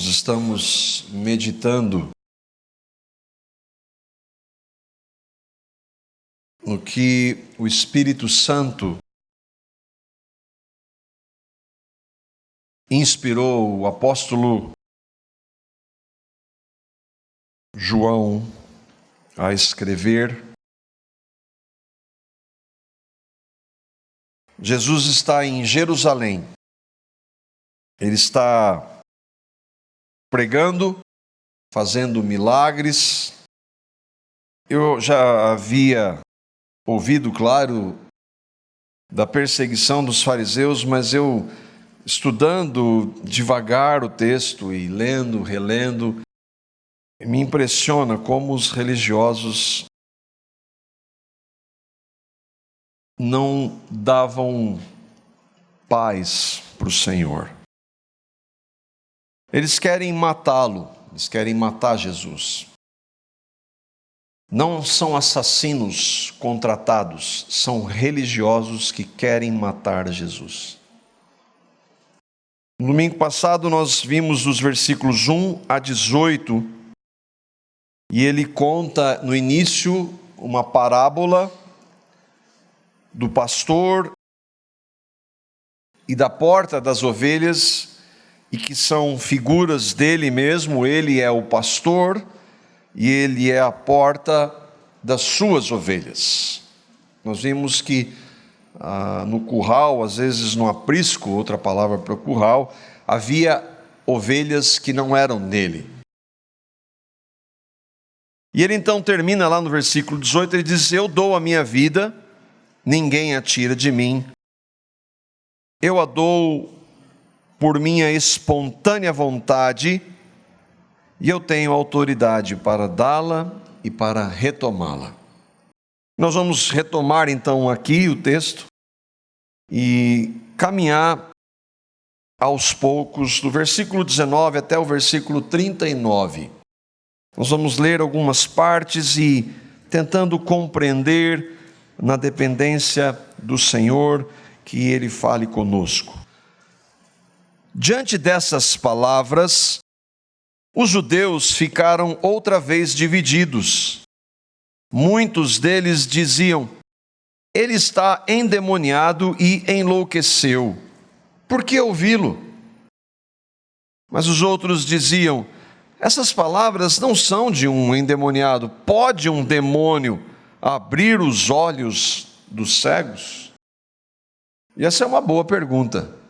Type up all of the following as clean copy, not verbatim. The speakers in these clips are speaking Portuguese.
Nós estamos meditando no que o Espírito Santo inspirou o apóstolo João a escrever. Jesus está em Jerusalém. Ele está pregando, fazendo milagres. Eu já havia ouvido, claro, da perseguição dos fariseus, mas eu, estudando devagar o texto e lendo, relendo, me impressiona como os religiosos não davam paz para o Senhor. Eles querem matá-lo, eles querem matar Jesus. Não são assassinos contratados, são religiosos que querem matar Jesus. No domingo passado nós vimos os versículos 1 a 18, e ele conta no início uma parábola do pastor e da porta das ovelhas, e que são figuras dele mesmo. Ele é o pastor e ele é a porta das suas ovelhas. Nós vimos que no curral, às vezes no aprisco, outra palavra para curral, havia ovelhas que não eram dele. E ele então termina lá no versículo 18, ele diz: eu dou a minha vida, ninguém a tira de mim. Eu a dou por minha espontânea vontade, e eu tenho autoridade para dá-la e para retomá-la. Nós vamos retomar então aqui o texto e caminhar aos poucos, do versículo 19 até o versículo 39. Nós vamos ler algumas partes e tentando compreender, na dependência do Senhor, que Ele fale conosco. Diante dessas palavras, os judeus ficaram outra vez divididos. Muitos deles diziam: ele está endemoniado e enlouqueceu. Por que ouvi-lo? Mas os outros diziam: essas palavras não são de um endemoniado. Pode um demônio abrir os olhos dos cegos? E essa é uma boa pergunta.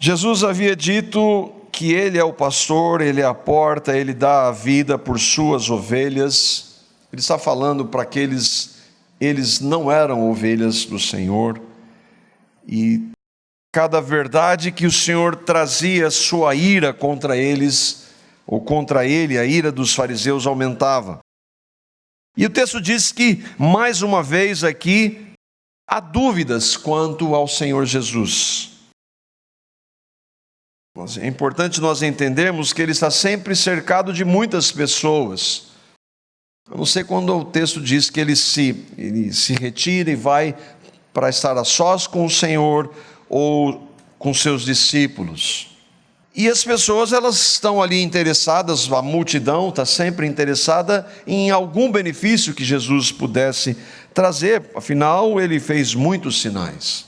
Jesus havia dito que ele é o pastor, ele é a porta, ele dá a vida por suas ovelhas. Ele está falando para aqueles, eles não eram ovelhas do Senhor. E cada verdade que o Senhor trazia sua ira contra eles, ou contra ele, a ira dos fariseus aumentava. E o texto diz que, mais uma vez aqui, há dúvidas quanto ao Senhor Jesus. É importante nós entendermos que ele está sempre cercado de muitas pessoas. Eu não sei quando o texto diz que ele se retira e vai para estar a sós com o Senhor ou com seus discípulos. E as pessoas, elas estão ali interessadas, a multidão está sempre interessada em algum benefício que Jesus pudesse trazer, afinal ele fez muitos sinais.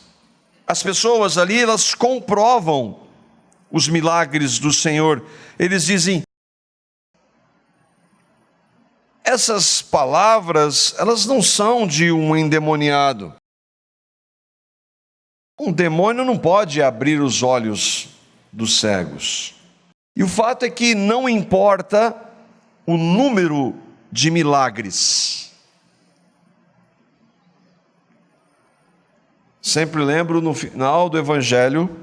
As pessoas ali, elas comprovam os milagres do Senhor. Eles dizem: essas palavras, elas não são de um endemoniado. Um demônio não pode abrir os olhos dos cegos. E o fato é que não importa o número de milagres. Sempre lembro, no final do Evangelho,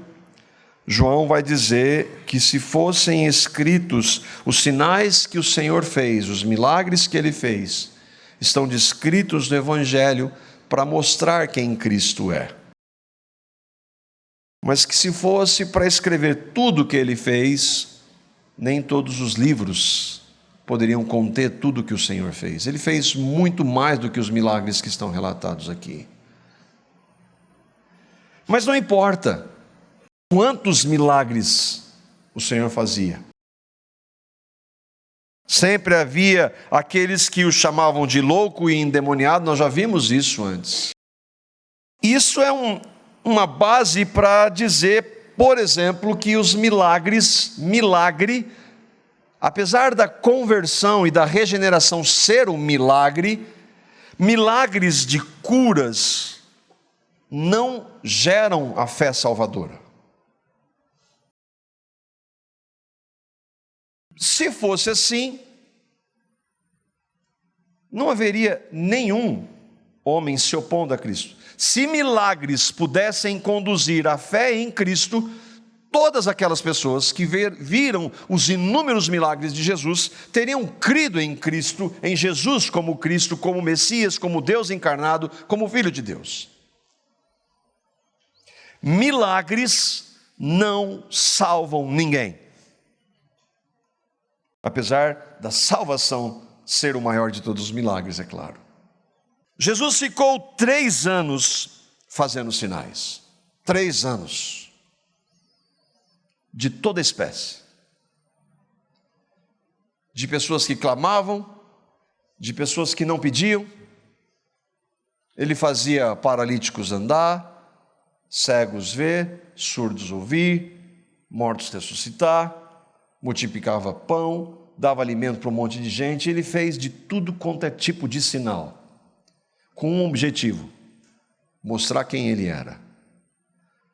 João vai dizer que se fossem escritos os sinais que o Senhor fez, os milagres que ele fez, estão descritos no Evangelho para mostrar quem Cristo é. Mas que se fosse para escrever tudo o que ele fez, nem todos os livros poderiam conter tudo o que o Senhor fez. Ele fez muito mais do que os milagres que estão relatados aqui. Mas não importa quantos milagres o Senhor fazia. Sempre havia aqueles que o chamavam de louco e endemoniado, nós já vimos isso antes. Isso é uma base para dizer, por exemplo, que os milagre, apesar da conversão e da regeneração ser um milagre, milagres de curas não geram a fé salvadora. Se fosse assim, não haveria nenhum homem se opondo a Cristo. Se milagres pudessem conduzir à fé em Cristo, todas aquelas pessoas que viram os inúmeros milagres de Jesus, teriam crido em Cristo, em Jesus como Cristo, como Messias, como Deus encarnado, como Filho de Deus. Milagres não salvam ninguém. Apesar da salvação ser o maior de todos os milagres, é claro. Jesus ficou 3 anos fazendo sinais. 3 anos. De toda espécie. De pessoas que clamavam, de pessoas que não pediam. Ele fazia paralíticos andar, cegos ver, surdos ouvir, mortos ressuscitar, multiplicava pão, dava alimento para um monte de gente. Ele fez de tudo quanto é tipo de sinal, com um objetivo: mostrar quem ele era,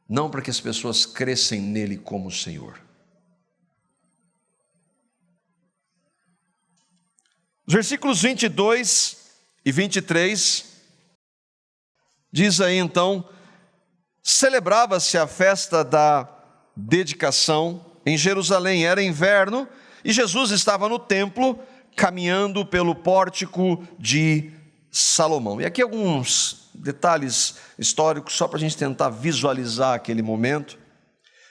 não para que as pessoas crescem nele como Senhor. Os versículos 22 e 23, diz aí então: celebrava-se a festa da dedicação em Jerusalém, era inverno, e Jesus estava no templo, caminhando pelo pórtico de Salomão. E aqui alguns detalhes históricos, só para a gente tentar visualizar aquele momento.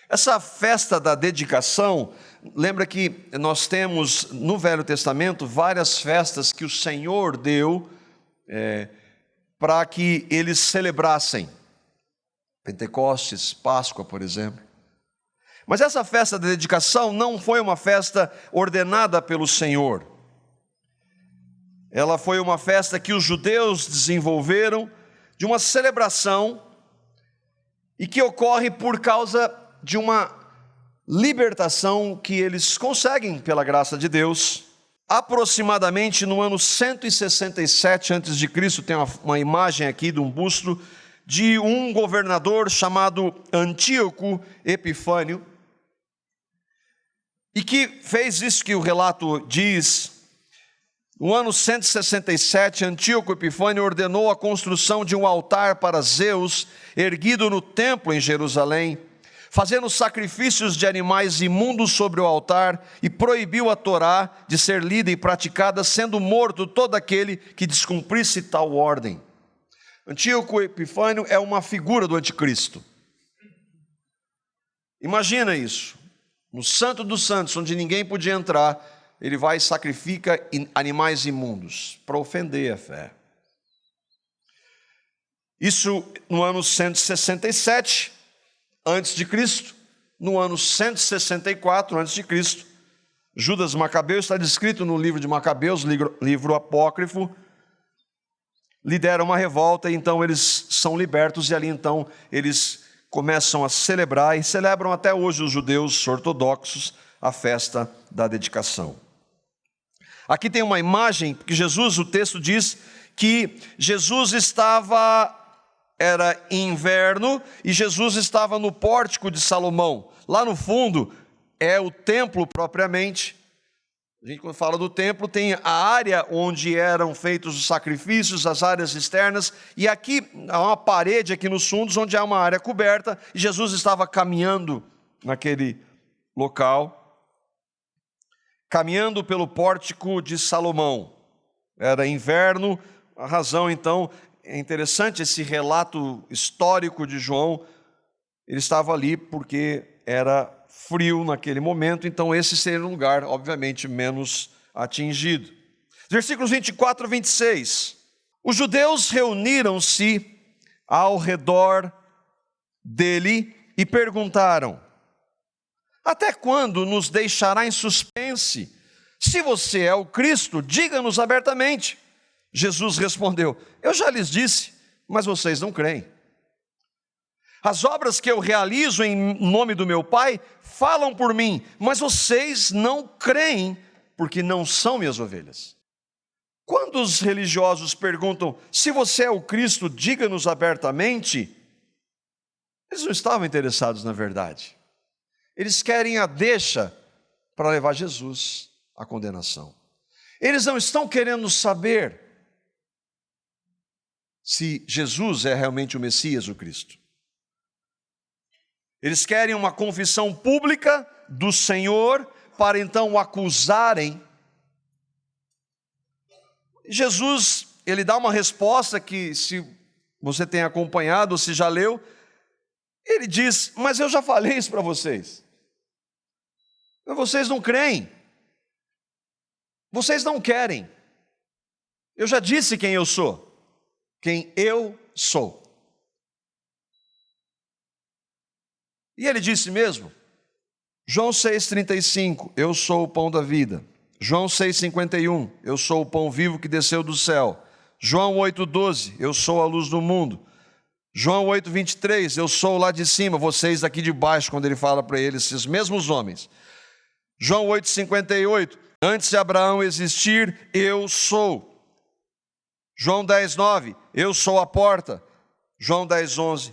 Essa festa da dedicação, lembra que nós temos no Velho Testamento várias festas que o Senhor deu para que eles celebrassem. Pentecostes, Páscoa, por exemplo. Mas essa festa da dedicação não foi uma festa ordenada pelo Senhor. Ela foi uma festa que os judeus desenvolveram, de uma celebração, e que ocorre por causa de uma libertação que eles conseguem pela graça de Deus. Aproximadamente no ano 167 a.C., tem uma imagem aqui de um busto de um governador chamado Antíoco Epifânio, e que fez isso que o relato diz. No ano 167, Antíoco Epifânio ordenou a construção de um altar para Zeus, erguido no templo em Jerusalém, fazendo sacrifícios de animais imundos sobre o altar, e proibiu a Torá de ser lida e praticada, sendo morto todo aquele que descumprisse tal ordem. Antíoco Epifânio é uma figura do anticristo. Imagina isso. No Santo dos Santos, onde ninguém podia entrar, ele vai e sacrifica animais imundos para ofender a fé. Isso no ano 167 a.C. No ano 164 a.C., Judas Macabeu, está descrito no livro de Macabeus, livro apócrifo, lidera uma revolta, e então eles são libertos, e ali então eles começam a celebrar, e celebram até hoje os judeus ortodoxos a festa da dedicação. Aqui tem uma imagem, porque Jesus, o texto diz que Jesus era inverno, e Jesus estava no pórtico de Salomão. Lá no fundo é o templo propriamente. A gente, quando fala do templo, tem a área onde eram feitos os sacrifícios, as áreas externas, e aqui há uma parede aqui nos fundos onde há uma área coberta, e Jesus estava caminhando naquele local, caminhando pelo pórtico de Salomão. Era inverno, a razão então, é interessante esse relato histórico de João, ele estava ali porque era frio naquele momento, então esse seria um lugar, obviamente, menos atingido. Versículos 24 a 26. Os judeus reuniram-se ao redor dele e perguntaram: Até quando nos deixará em suspense? Se você é o Cristo, diga-nos abertamente. Jesus respondeu: eu já lhes disse, mas vocês não creem. As obras que eu realizo em nome do meu Pai falam por mim, mas vocês não creem, porque não são minhas ovelhas. Quando os religiosos perguntam: se você é o Cristo, diga-nos abertamente, eles não estavam interessados na verdade. Eles querem a deixa para levar Jesus à condenação. Eles não estão querendo saber se Jesus é realmente o Messias, o Cristo. Eles querem uma confissão pública do Senhor para então o acusarem. Jesus, ele dá uma resposta que, se você tem acompanhado ou se já leu, ele diz: mas eu já falei isso para vocês. Mas vocês não creem. Vocês não querem. Eu já disse quem eu sou. Quem eu sou. E ele disse mesmo. João 6,35, eu sou o pão da vida. João 6,51, eu sou o pão vivo que desceu do céu. João 8,12, eu sou a luz do mundo. João 8,23, eu sou lá de cima, vocês aqui de baixo, quando ele fala para eles, esses mesmos homens. João 8,58, antes de Abraão existir, eu sou. João 10,9, eu sou a porta. João 10,11,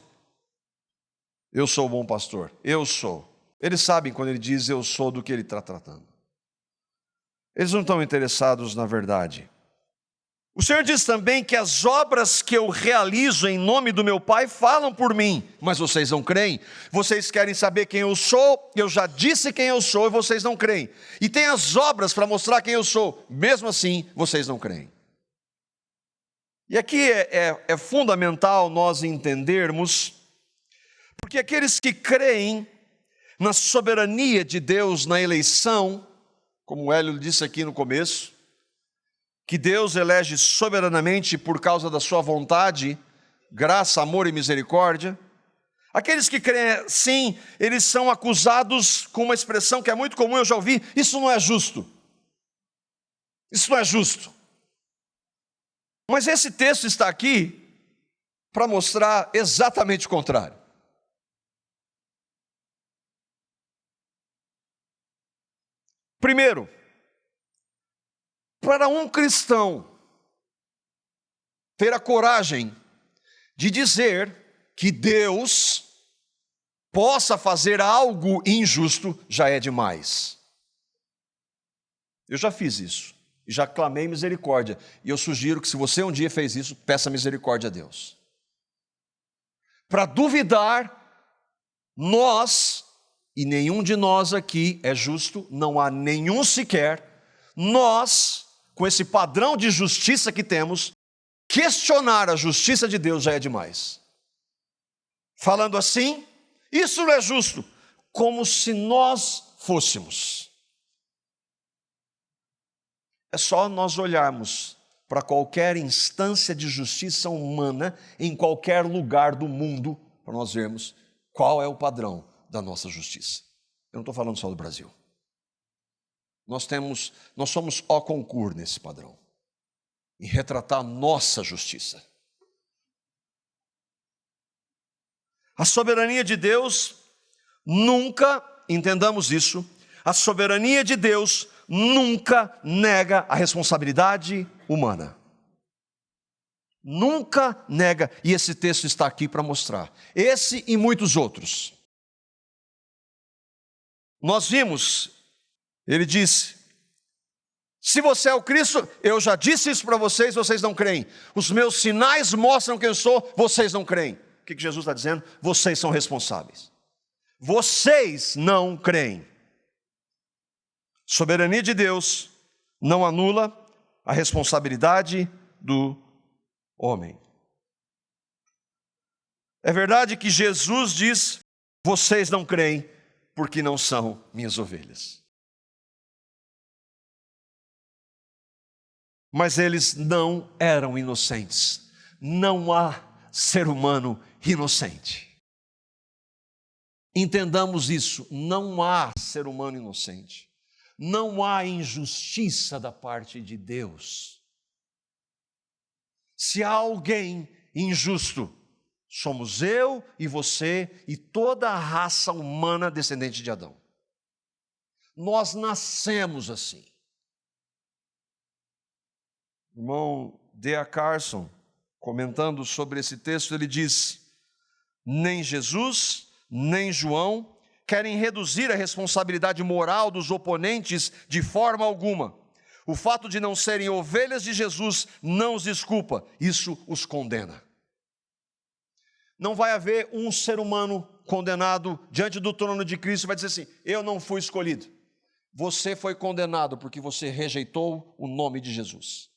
eu sou o bom pastor, eu sou. Eles sabem quando ele diz eu sou do que ele está tratando. Eles não estão interessados na verdade. O Senhor diz também que as obras que eu realizo em nome do meu Pai falam por mim, mas vocês não creem. Vocês querem saber quem eu sou, eu já disse quem eu sou e vocês não creem. E tem as obras para mostrar quem eu sou, mesmo assim vocês não creem. E aqui é fundamental nós entendermos, porque aqueles que creem na soberania de Deus na eleição, como o Hélio disse aqui no começo, que Deus elege soberanamente por causa da sua vontade, graça, amor e misericórdia. Aqueles que creem sim, eles são acusados com uma expressão que é muito comum, eu já ouvi: isso não é justo. Isso não é justo. Mas esse texto está aqui para mostrar exatamente o contrário. Primeiro, para um cristão ter a coragem de dizer que Deus possa fazer algo injusto, já é demais. Eu já fiz isso, e já clamei misericórdia, e eu sugiro que se você um dia fez isso, peça misericórdia a Deus. Para duvidar, nós, e nenhum de nós aqui é justo, não há nenhum sequer, nós, com esse padrão de justiça que temos, questionar a justiça de Deus já é demais. Falando assim, isso não é justo, como se nós fôssemos. É só nós olharmos para qualquer instância de justiça humana, em qualquer lugar do mundo, para nós vermos qual é o padrão da nossa justiça. Eu não estou falando só do Brasil. Nós somos au concurso nesse padrão, em retratar nossa justiça. A soberania de Deus nunca, entendamos isso, a soberania de Deus nunca nega a responsabilidade humana. Nunca nega, e esse texto está aqui para mostrar. Esse e muitos outros. Nós vimos, ele disse: se você é o Cristo, eu já disse isso para vocês, vocês não creem. Os meus sinais mostram quem eu sou, vocês não creem. O que Jesus está dizendo? Vocês são responsáveis. Vocês não creem. Soberania de Deus não anula a responsabilidade do homem. É verdade que Jesus diz: vocês não creem porque não são minhas ovelhas. Mas eles não eram inocentes. Não há ser humano inocente. Entendamos isso, não há ser humano inocente, não há injustiça da parte de Deus. Se há alguém injusto, somos eu e você e toda a raça humana descendente de Adão. Nós nascemos assim. O irmão D.A. Carson, comentando sobre esse texto, ele diz: nem Jesus, nem João querem reduzir a responsabilidade moral dos oponentes de forma alguma. O fato de não serem ovelhas de Jesus não os desculpa, isso os condena. Não vai haver um ser humano condenado diante do trono de Cristo e vai dizer assim: eu não fui escolhido. Você foi condenado porque você rejeitou o nome de Jesus.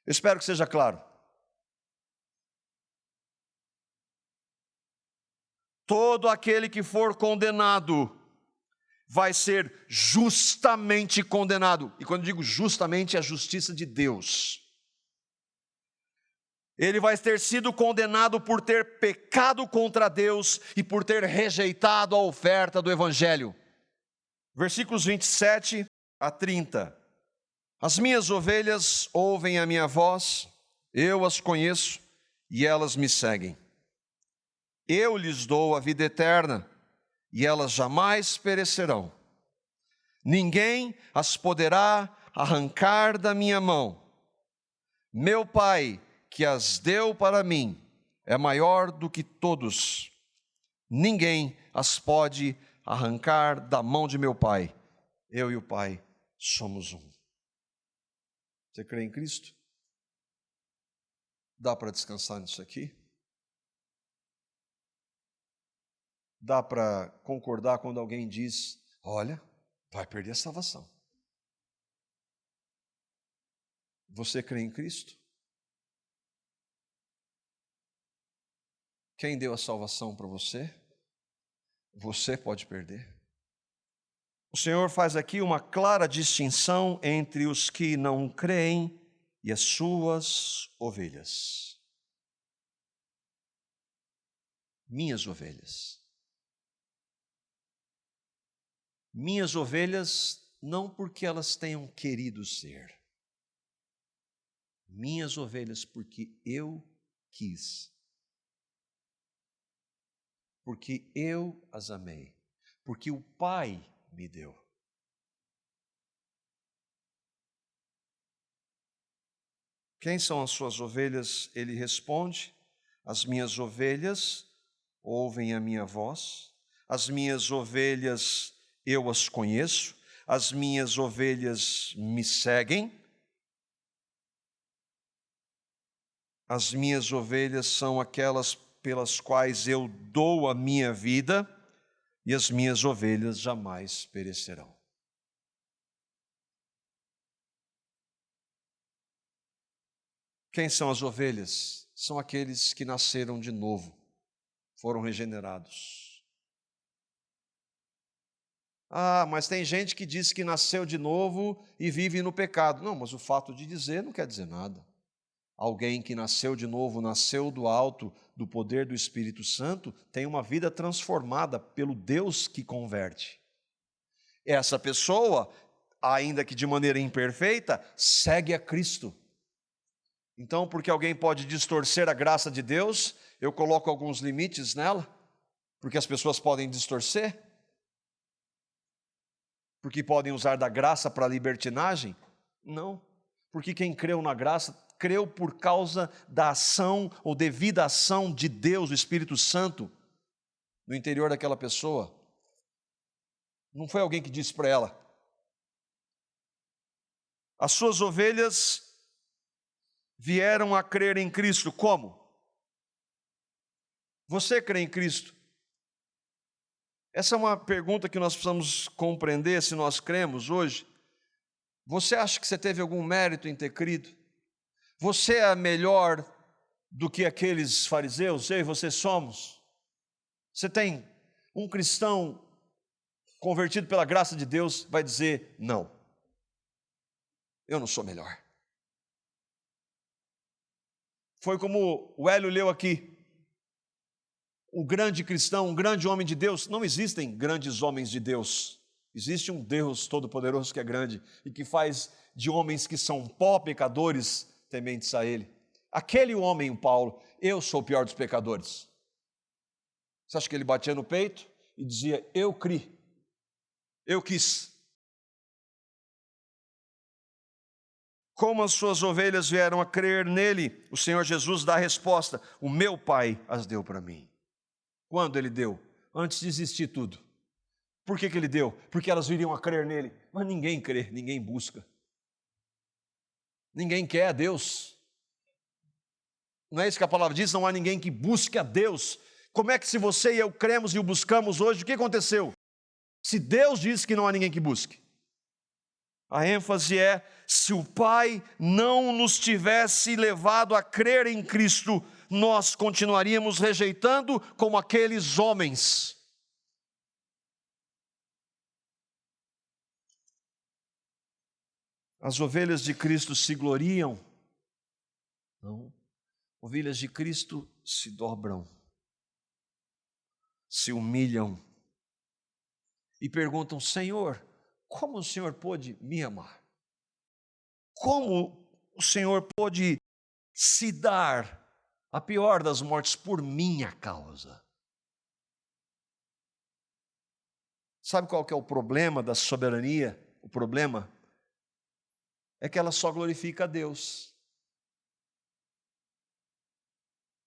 Eu espero que seja claro. Todo aquele que for condenado vai ser justamente condenado. E quando digo justamente, é a justiça de Deus. Ele vai ter sido condenado por ter pecado contra Deus e por ter rejeitado a oferta do Evangelho. Versículos 27 a 30. As minhas ovelhas ouvem a minha voz, eu as conheço e elas me seguem. Eu lhes dou a vida eterna e elas jamais perecerão. Ninguém as poderá arrancar da minha mão. Meu Pai, que as deu para mim, é maior do que todos. Ninguém as pode arrancar da mão de meu Pai. Eu e o Pai somos um. Você crê em Cristo? Dá para descansar nisso aqui? Dá para concordar quando alguém diz: olha, vai perder a salvação. Você crê em Cristo? Quem deu a salvação para você? Você pode perder. O Senhor faz aqui uma clara distinção entre os que não creem e as suas ovelhas. Minhas ovelhas. Minhas ovelhas não porque elas tenham querido ser. Minhas ovelhas porque eu quis. Porque eu as amei. Porque o Pai me deu. Quem são as suas ovelhas? Ele responde: as minhas ovelhas ouvem a minha voz, as minhas ovelhas eu as conheço, as minhas ovelhas me seguem. As minhas ovelhas são aquelas pelas quais eu dou a minha vida, e as minhas ovelhas jamais perecerão. Quem são as ovelhas? São aqueles que nasceram de novo, foram regenerados. Ah, mas tem gente que diz que nasceu de novo e vive no pecado. Não, mas o fato de dizer não quer dizer nada. Alguém que nasceu de novo, nasceu do alto, do poder do Espírito Santo, tem uma vida transformada pelo Deus que converte. Essa pessoa, ainda que de maneira imperfeita, segue a Cristo. Então, porque alguém pode distorcer a graça de Deus, eu coloco alguns limites nela, porque as pessoas podem distorcer, porque podem usar da graça para libertinagem? Não, porque quem creu na graça, creu por causa da ação ou devida ação de Deus, o Espírito Santo, no interior daquela pessoa. Não foi alguém que disse para ela. As suas ovelhas vieram a crer em Cristo. Como? Você crê em Cristo? Essa é uma pergunta que nós precisamos compreender se nós cremos hoje. Você acha que você teve algum mérito em ter crido? Você é melhor do que aqueles fariseus? Eu e você somos? Você tem um cristão convertido pela graça de Deus, vai dizer: não, eu não sou melhor. Foi como o Hélio leu aqui. um grande cristão, um grande homem de Deus. Não existem grandes homens de Deus. Existe um Deus todo-poderoso que é grande e que faz de homens que são pó pecadores tementes a Ele. Aquele homem, Paulo, eu sou o pior dos pecadores. Você acha que ele batia no peito e dizia, eu criei, eu quis? Como as suas ovelhas vieram a crer nele, o Senhor Jesus dá a resposta, o meu Pai as deu para mim. Quando ele deu? Antes de existir tudo. Por que ele deu? Porque elas viriam a crer nele. Mas ninguém crê, ninguém busca. Ninguém quer a Deus. Não é isso que a palavra diz? Não há ninguém que busque a Deus. Como é que se você e eu cremos e o buscamos hoje, o que aconteceu? Se Deus diz que não há ninguém que busque. A ênfase é, se o Pai não nos tivesse levado a crer em Cristo, nós continuaríamos rejeitando como aqueles homens. As ovelhas de Cristo se gloriam? Não. Ovelhas de Cristo se dobram, se humilham e perguntam, Senhor, como o Senhor pôde me amar? Como o Senhor pôde se dar a pior das mortes por minha causa? Sabe qual que é o problema da soberania? O problema é que ela só glorifica a Deus.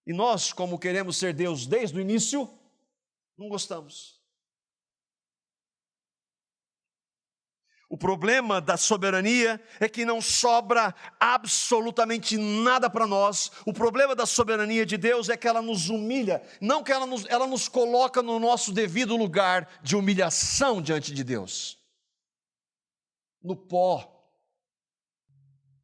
E nós, como queremos ser Deus desde o início, não gostamos. O problema da soberania é que não sobra absolutamente nada para nós. O problema da soberania de Deus é que ela nos humilha, não que ela nos coloca no nosso devido lugar de humilhação diante de Deus. No pó.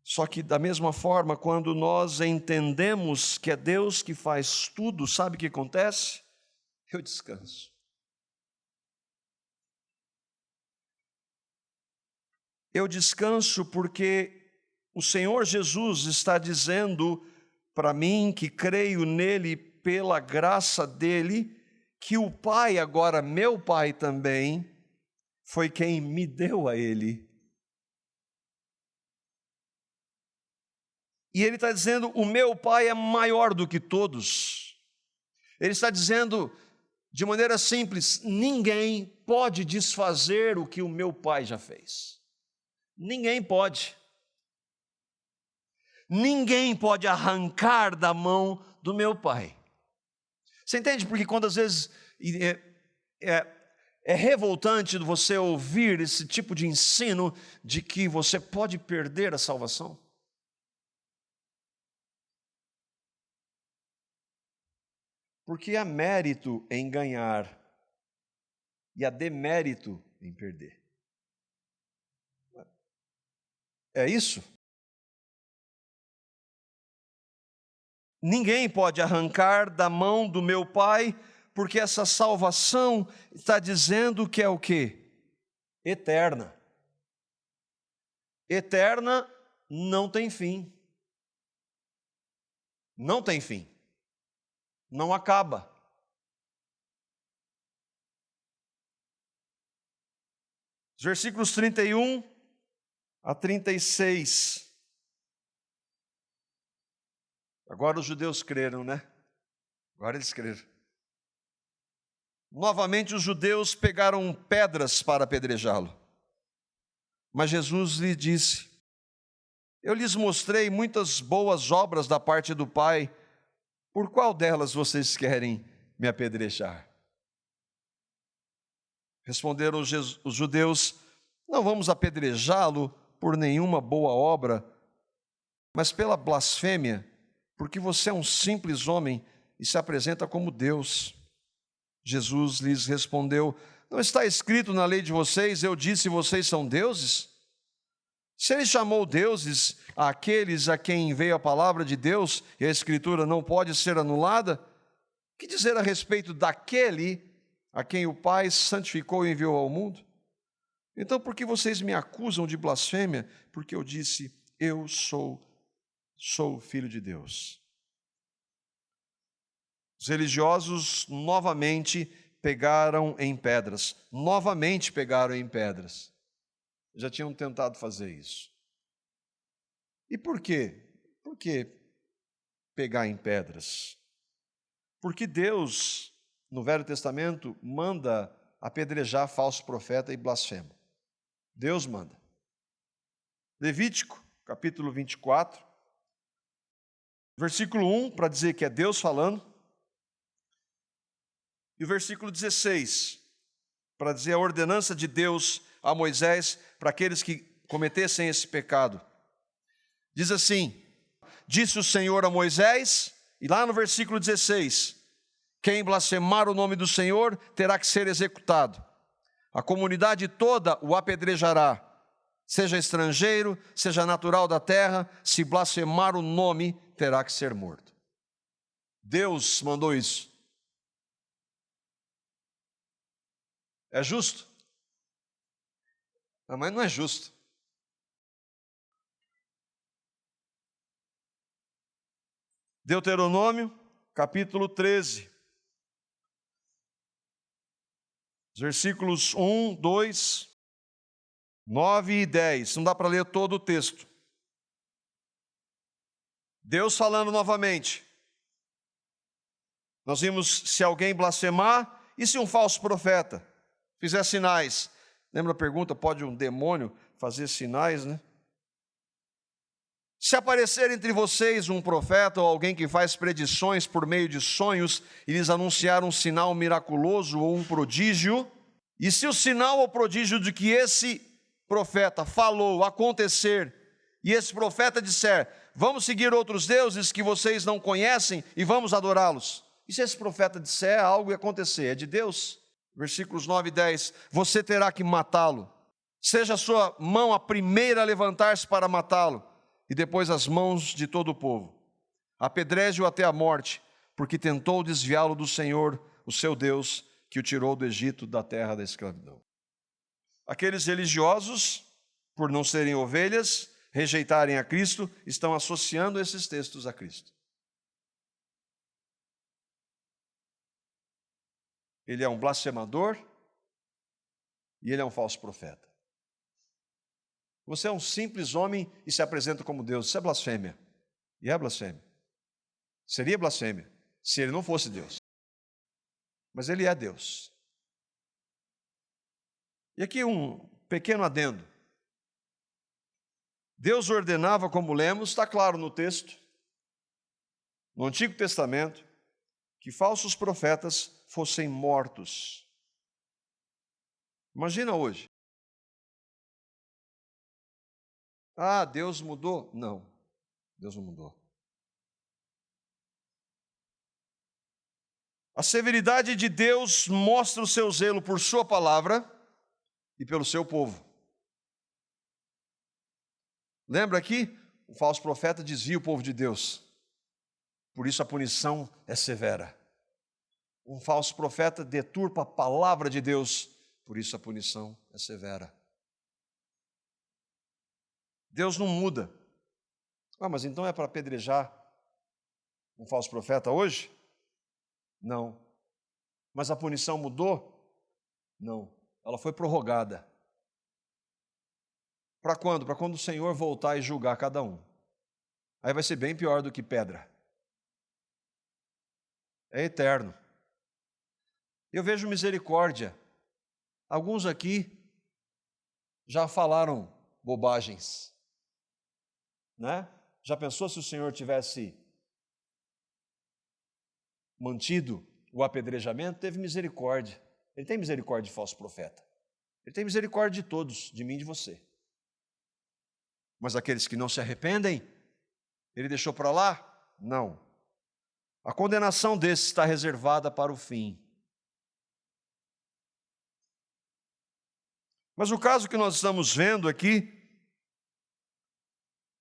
Só que da mesma forma, quando nós entendemos que é Deus que faz tudo, sabe o que acontece? Eu descanso. Eu descanso porque o Senhor Jesus está dizendo para mim, que creio nele pela graça dele, que o Pai, agora meu Pai também, foi quem me deu a ele. E ele está dizendo, o meu Pai é maior do que todos. Ele está dizendo, de maneira simples, ninguém pode desfazer o que o meu Pai já fez. Ninguém pode. Ninguém pode arrancar da mão do meu Pai. Você entende? Porque quando às vezes é revoltante você ouvir esse tipo de ensino de que você pode perder a salvação. Porque há mérito em ganhar e há demérito em perder. É isso? Ninguém pode arrancar da mão do meu Pai, porque essa salvação está dizendo que é o quê? Eterna. Eterna não tem fim. Não tem fim. Não acaba. Os versículos 31 a 36. Agora os judeus creram, né? Agora eles creram. Novamente os judeus pegaram pedras para apedrejá-lo. Mas Jesus lhe disse, eu lhes mostrei muitas boas obras da parte do Pai, por qual delas vocês querem me apedrejar? Responderam os judeus, não vamos apedrejá-lo por nenhuma boa obra, mas pela blasfêmia, porque você é um simples homem e se apresenta como Deus. Jesus lhes respondeu, não está escrito na lei de vocês, eu disse, vocês são deuses? Se ele chamou deuses àqueles a quem veio a palavra de Deus, e a Escritura não pode ser anulada, que dizer a respeito daquele a quem o Pai santificou e enviou ao mundo? Então, por que vocês me acusam de blasfêmia? Porque eu disse, eu sou o Filho de Deus. Os religiosos novamente pegaram em pedras. Novamente pegaram em pedras. Já tinham tentado fazer isso. E por quê? Por que pegar em pedras? Porque Deus, no Velho Testamento, manda apedrejar falso profeta e blasfemo. Deus manda. Levítico, capítulo 24, versículo 1, para dizer que é Deus falando, e o versículo 16, para dizer a ordenança de Deus a Moisés para aqueles que cometessem esse pecado. Diz assim: disse o Senhor a Moisés, e lá no versículo 16, quem blasfemar o nome do Senhor terá que ser executado. A comunidade toda o apedrejará, seja estrangeiro, seja natural da terra, se blasfemar o nome, terá que ser morto. Deus mandou isso. É justo? Não, mas não é justo. Deuteronômio, capítulo 13, versículos 1, 2, 9 e 10. Não dá para ler todo o texto. Deus falando novamente. Nós vimos se alguém blasfemar e se um falso profeta fizer sinais. Lembra a pergunta, pode um demônio fazer sinais, né? Se aparecer entre vocês um profeta ou alguém que faz predições por meio de sonhos e lhes anunciar um sinal miraculoso ou um prodígio, e se o sinal ou prodígio de que esse profeta falou acontecer, e esse profeta disser, vamos seguir outros deuses que vocês não conhecem e vamos adorá-los. E se esse profeta disser algo e acontecer, é de Deus? Versículos 9 e 10, você terá que matá-lo. Seja a sua mão a primeira a levantar-se para matá-lo, e depois as mãos de todo o povo. Apedreje-o até a morte, porque tentou desviá-lo do Senhor, o seu Deus, que o tirou do Egito, da terra da escravidão. Aqueles religiosos, por não serem ovelhas, rejeitarem a Cristo, estão associando esses textos a Cristo. Ele é um blasfemador e ele é um falso profeta. Você é um simples homem e se apresenta como Deus. Isso é blasfêmia. E é blasfêmia. Seria blasfêmia se ele não fosse Deus. Mas ele é Deus. E aqui um pequeno adendo. Deus ordenava, como lemos, está claro no texto, no Antigo Testamento, que falsos profetas fossem mortos. Imagina hoje. Ah, Deus mudou? Não, Deus não mudou. A severidade de Deus mostra o seu zelo por sua palavra e pelo seu povo. Lembra aqui? O falso profeta desvia o povo de Deus. Por isso a punição é severa. Um falso profeta deturpa a palavra de Deus. Por isso a punição é severa. Deus não muda. Ah, mas então é para apedrejar um falso profeta hoje? Não. Mas a punição mudou? Não. Ela foi prorrogada. Para quando? Para quando o Senhor voltar e julgar cada um. Aí vai ser bem pior do que pedra. É eterno. Eu vejo misericórdia. Alguns aqui já falaram bobagens. Né? Já pensou se o Senhor tivesse mantido o apedrejamento? Teve misericórdia. Ele tem misericórdia de falso profeta. Ele tem misericórdia de todos, de mim e de você. Mas aqueles que não se arrependem, ele deixou para lá? Não. A condenação desses está reservada para o fim. Mas o caso que nós estamos vendo aqui,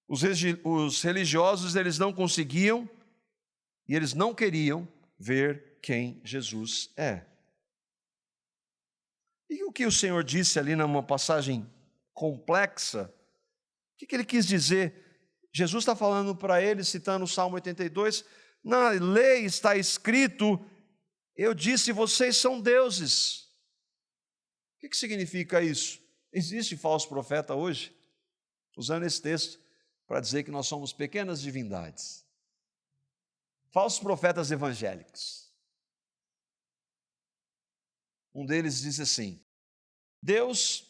os religiosos, eles não conseguiam e eles não queriam ver quem Jesus é. E o que o Senhor disse ali numa passagem complexa, o que ele quis dizer? Jesus está falando para eles, citando o Salmo 82, Na lei está escrito: eu disse, vocês são deuses. O que significa isso? Existe falso profeta hoje, usando esse texto para dizer que nós somos pequenas divindades. Falsos profetas evangélicos. Um deles diz assim: Deus,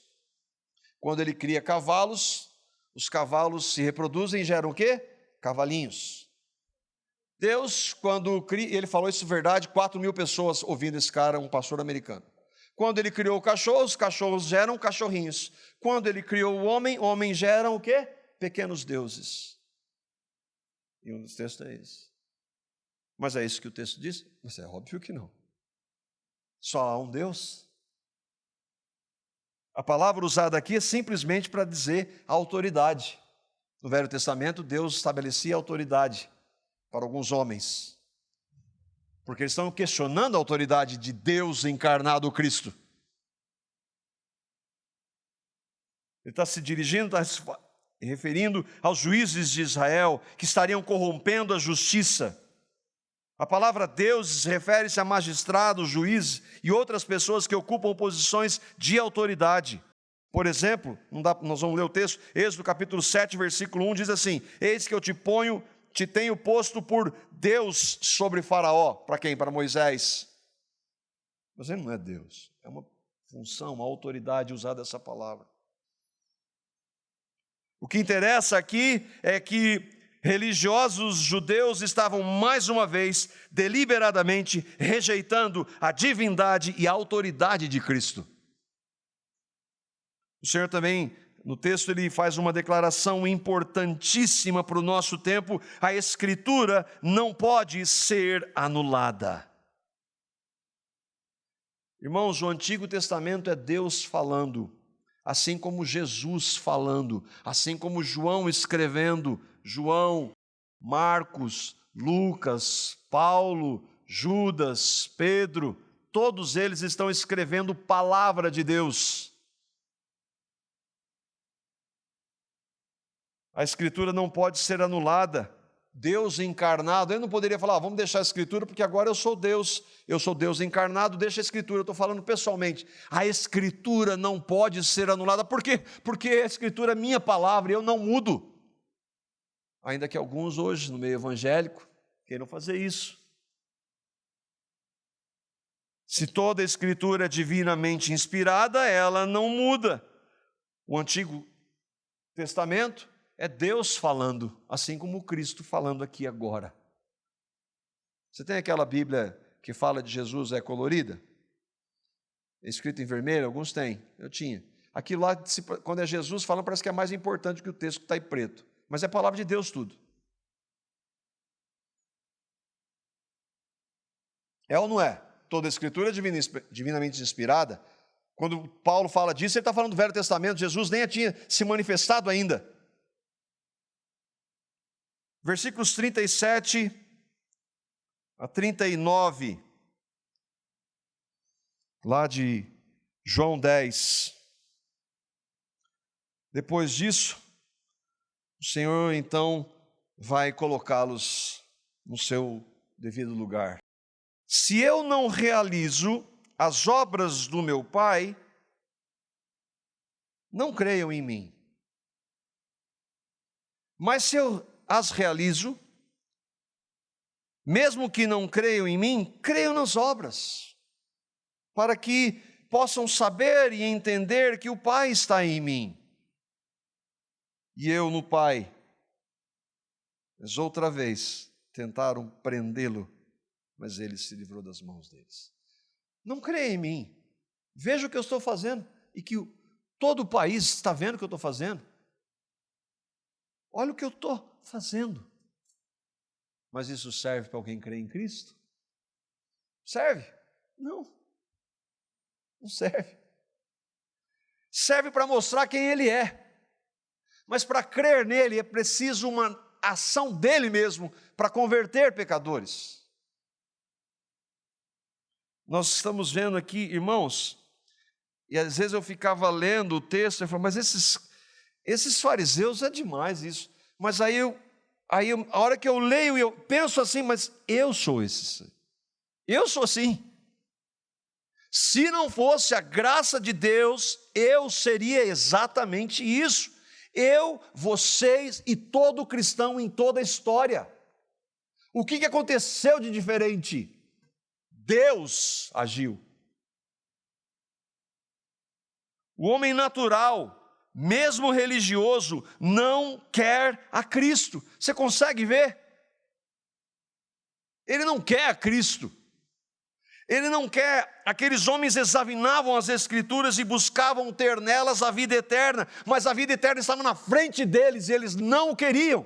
quando Ele cria cavalos, os cavalos se reproduzem e geram o quê? Cavalinhos. Deus, quando cria, ele falou isso verdade, 4.000 pessoas ouvindo esse cara, um pastor americano. Quando Ele criou o cachorro, os cachorros geram cachorrinhos. Quando Ele criou o homem gera o quê? Pequenos deuses. E um dos textos é esse. Mas é isso que o texto diz? Mas é óbvio que não. Só há um Deus. A palavra usada aqui é simplesmente para dizer autoridade. No Velho Testamento, Deus estabelecia autoridade para alguns homens, porque eles estão questionando a autoridade de Deus encarnado, o Cristo. Ele está se dirigindo, está se referindo aos juízes de Israel que estariam corrompendo a justiça. A palavra Deus refere-se a magistrados, juízes e outras pessoas que ocupam posições de autoridade. Por exemplo, nós vamos ler o texto, Êxodo capítulo 7, versículo 1, diz assim: eis que eu te tenho posto por Deus sobre Faraó. Para quem? Para Moisés. Mas ele não é Deus, é uma função, uma autoridade usada essa palavra. O que interessa aqui é que religiosos judeus estavam mais uma vez deliberadamente rejeitando a divindade e a autoridade de Cristo. O Senhor também, no texto, ele faz uma declaração importantíssima para o nosso tempo: a Escritura não pode ser anulada. Irmãos, o Antigo Testamento é Deus falando, assim como Jesus falando, assim como João escrevendo. João, Marcos, Lucas, Paulo, Judas, Pedro, todos eles estão escrevendo palavra de Deus. A Escritura não pode ser anulada. Deus encarnado, ele não poderia falar: vamos deixar a Escritura porque agora eu sou Deus encarnado, deixa a Escritura. Eu estou falando pessoalmente. A Escritura não pode ser anulada. Por quê? Porque a Escritura é minha palavra e eu não mudo. Ainda que alguns hoje, no meio evangélico, queiram fazer isso. Se toda a Escritura é divinamente inspirada, ela não muda. O Antigo Testamento é Deus falando, assim como Cristo falando aqui agora. Você tem aquela Bíblia que fala de Jesus, é colorida? É escrito em vermelho? Alguns têm, eu tinha. Aquilo lá, quando é Jesus falando, parece que é mais importante que o texto que está em preto. Mas é a palavra de Deus tudo. É ou não é? Toda a Escritura é divinamente inspirada. Quando Paulo fala disso, ele está falando do Velho Testamento. Jesus nem tinha se manifestado ainda. Versículos 37 a 39, lá de João 10. Depois disso, o Senhor então vai colocá-los no seu devido lugar. Se eu não realizo as obras do meu Pai, não creiam em mim. Mas se eu as realizo, mesmo que não creiam em mim, creiam nas obras, para que possam saber e entender que o Pai está em mim e eu no Pai. Mas outra vez tentaram prendê-lo, mas ele se livrou das mãos deles. Não creia em mim, veja o que eu estou fazendo e que todo o país está vendo o que eu estou fazendo. Olha o que eu estou fazendo. Mas isso serve para alguém crer em Cristo? Serve? Não. Não serve. Serve para mostrar quem Ele é. Mas para crer nele é preciso uma ação dele mesmo para converter pecadores. Nós estamos vendo aqui, irmãos, e às vezes eu ficava lendo o texto e falava: mas esses fariseus é demais isso. Mas aí Aí, a hora que eu leio, eu penso assim, mas eu sou esse. Eu sou assim. Se não fosse a graça de Deus, eu seria exatamente isso. Eu, vocês e todo cristão em toda a história. O que aconteceu de diferente? Deus agiu. O homem natural, mesmo religioso, não quer a Cristo. Você consegue ver? Ele não quer a Cristo. Ele não quer. Aqueles homens examinavam as Escrituras e buscavam ter nelas a vida eterna, mas a vida eterna estava na frente deles e eles não o queriam.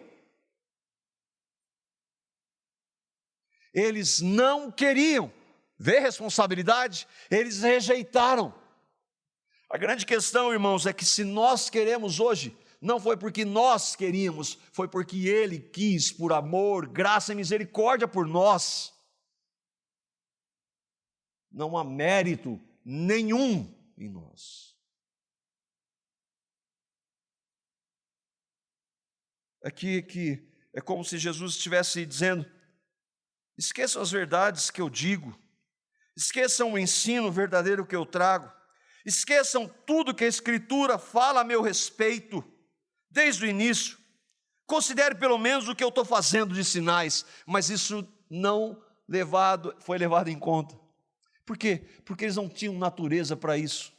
Eles não queriam. Vê responsabilidade? Eles rejeitaram. A grande questão, irmãos, é que se nós queremos hoje, não foi porque nós queríamos, foi porque Ele quis, por amor, graça e misericórdia por nós. Não há mérito nenhum em nós. Aqui é como se Jesus estivesse dizendo: esqueçam as verdades que eu digo, esqueçam o ensino verdadeiro que eu trago, esqueçam tudo que a Escritura fala a meu respeito, desde o início. Considere pelo menos o que eu estou fazendo de sinais, mas isso não foi levado em conta. Por quê? Porque eles não tinham natureza para isso.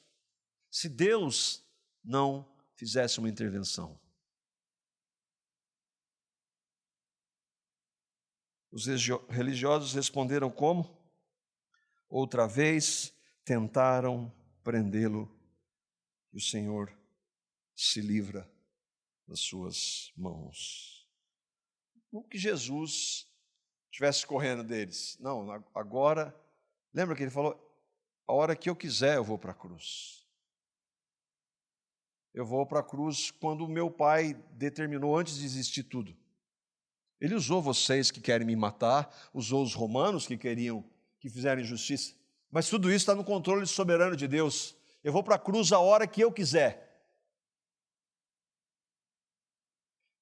Se Deus não fizesse uma intervenção. Os religiosos responderam como? Outra vez tentaram prendê-lo e o Senhor se livra das suas mãos. Não que Jesus estivesse correndo deles. Não, agora, lembra que ele falou? A hora que eu quiser eu vou para a cruz. Eu vou para a cruz quando o meu Pai determinou antes de existir tudo. Ele usou vocês que querem me matar, usou os romanos que fizeram injustiça, mas tudo isso está no controle soberano de Deus. Eu vou para a cruz a hora que eu quiser.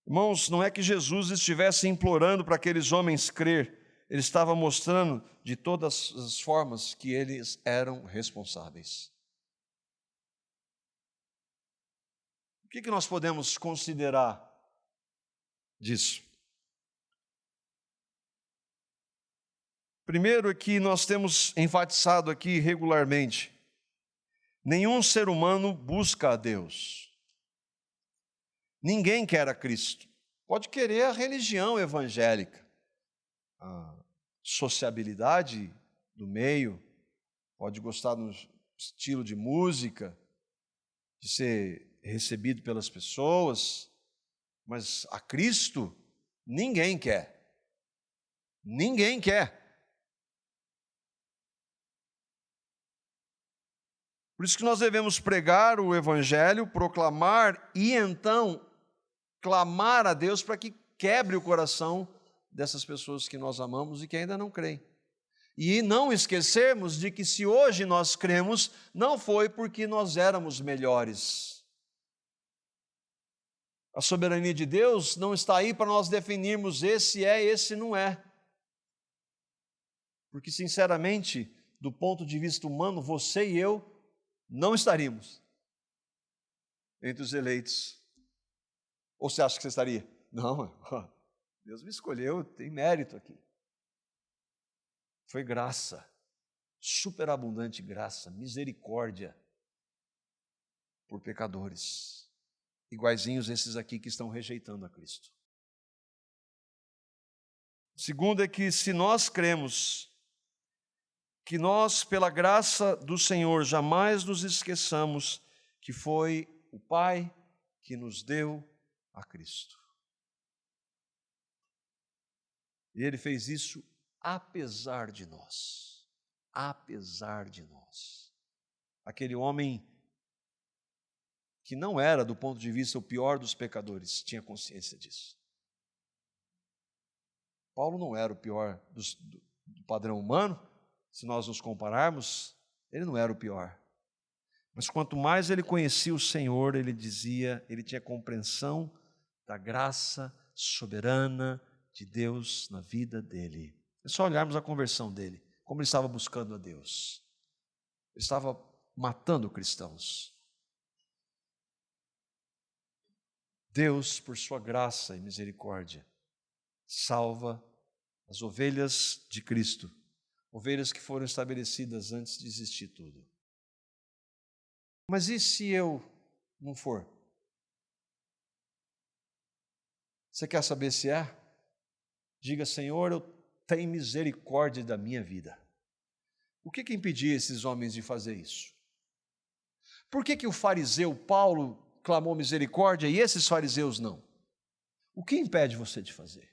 Irmãos, não é que Jesus estivesse implorando para aqueles homens crer, ele estava mostrando de todas as formas que eles eram responsáveis. O que nós podemos considerar disso? Primeiro é que nós temos enfatizado aqui regularmente: nenhum ser humano busca a Deus. Ninguém quer a Cristo. Pode querer a religião evangélica, a sociabilidade do meio, pode gostar do estilo de música, de ser recebido pelas pessoas, mas a Cristo ninguém quer. Ninguém quer. Por isso que nós devemos pregar o Evangelho, proclamar e então clamar a Deus para que quebre o coração dessas pessoas que nós amamos e que ainda não creem. E não esquecermos de que se hoje nós cremos, não foi porque nós éramos melhores. A soberania de Deus não está aí para nós definirmos esse é, esse não é. Porque, sinceramente, do ponto de vista humano, você e eu não estaríamos entre os eleitos. Ou você acha que você estaria? Não, Deus me escolheu, tem mérito aqui. Foi graça, superabundante graça, misericórdia por pecadores, iguaizinhos esses aqui que estão rejeitando a Cristo. Segundo é que se nós cremos que nós, pela graça do Senhor, jamais nos esqueçamos que foi o Pai que nos deu a Cristo. E Ele fez isso apesar de nós. Apesar de nós. Aquele homem que não era, do ponto de vista, o pior dos pecadores, tinha consciência disso. Paulo não era o pior do padrão humano. Se nós nos compararmos, ele não era o pior. Mas quanto mais ele conhecia o Senhor, ele tinha compreensão da graça, soberana de Deus na vida dele. É só olharmos a conversão dele, como ele estava buscando a Deus. Ele estava matando cristãos. Deus, por sua graça e misericórdia, salva as ovelhas de Cristo, ovelhas que foram estabelecidas antes de existir tudo. Mas e se eu não for? Você quer saber se é? Diga: Senhor, eu tenho misericórdia da minha vida. O que impedia esses homens de fazer isso? Por que o fariseu Paulo clamou misericórdia e esses fariseus não? O que impede você de fazer?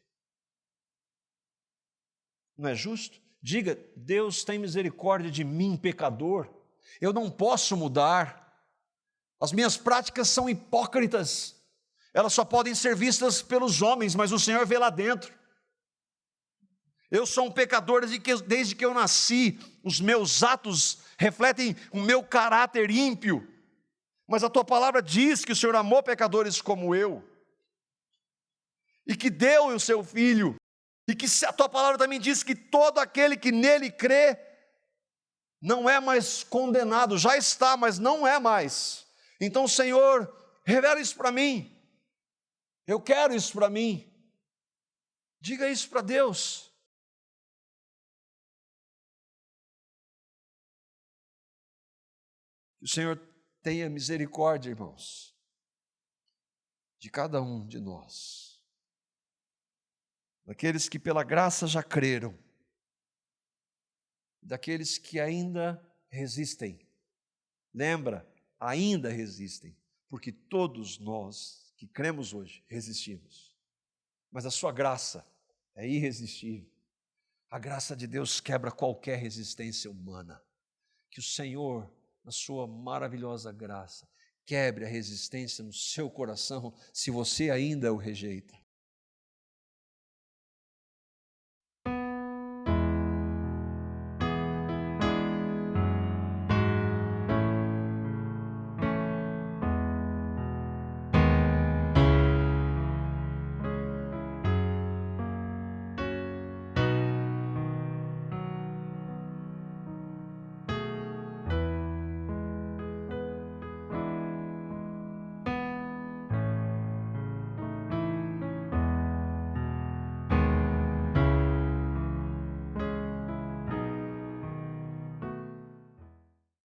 Não é justo? Diga: Deus tem misericórdia de mim, pecador. Eu não posso mudar. As minhas práticas são hipócritas. Elas só podem ser vistas pelos homens, mas o Senhor vê lá dentro. Eu sou um pecador desde que eu nasci. Os meus atos refletem o meu caráter ímpio. Mas a tua palavra diz que o Senhor amou pecadores como eu. E que deu o seu Filho. E que a tua palavra também diz que todo aquele que nele crê não é mais condenado. Já está, mas não é mais. Então, Senhor, revela isso para mim. Eu quero isso para mim. Diga isso para Deus. Que o Senhor tenha misericórdia, irmãos, de cada um de nós. Daqueles que pela graça já creram. Daqueles que ainda resistem. Lembra, ainda resistem. Porque todos nós que cremos hoje resistimos. Mas a sua graça é irresistível. A graça de Deus quebra qualquer resistência humana. Que o Senhor, na sua maravilhosa graça, quebre a resistência no seu coração, se você ainda o rejeita.